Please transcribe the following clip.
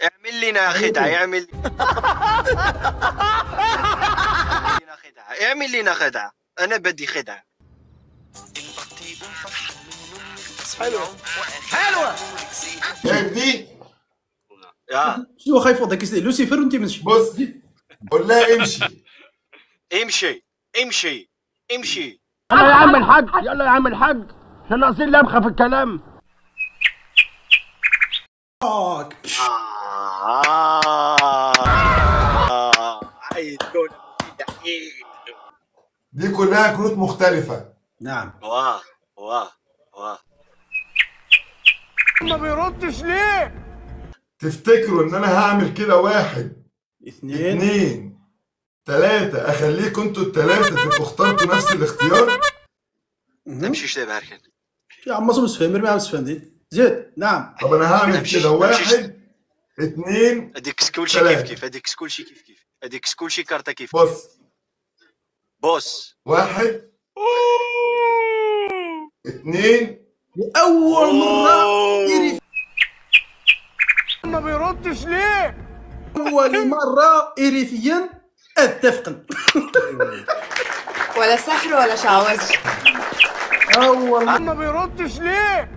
اعمل لنا خدعة، اعمل لنا خدعة، اعمل لنا خدعة، أنا بدي خدعة. حلوة حلوة. شايف دي؟ شنو خايف وضعك يسأل لوسيفر وانت ماشي. بص قول لها امشي. امشي امشي امشي. يلا يا عم الحاج، يلا يا عم الحاج، احنا ناقصين لمخة في الكلام. عايز دولة مفيدة. دي كلها كروت مختلفة. نعم. واه. ما بيردش ليه؟ تفتكروا ان انا هعمل كده 1 2 2 3 اخليكم انتوا الثلاثة تبقوا اخترتوا نفس الاختيار؟ تمشيش دابا هركن يا عم مصر فهم ارمي عم فهمتي زيد. نعم. طب انا هعمل كده 1 2 هذيك كلشي كيف كيف، هذيك كلشي كيف كيف، هذيك كلشي كارتا كيف. بص 1 2 لأول مرة ما بيردش ليه؟ أول مرة إريثيا اتفقن. ولا سحر ولا شعوذة. أول مرة. ما بيردش ليه؟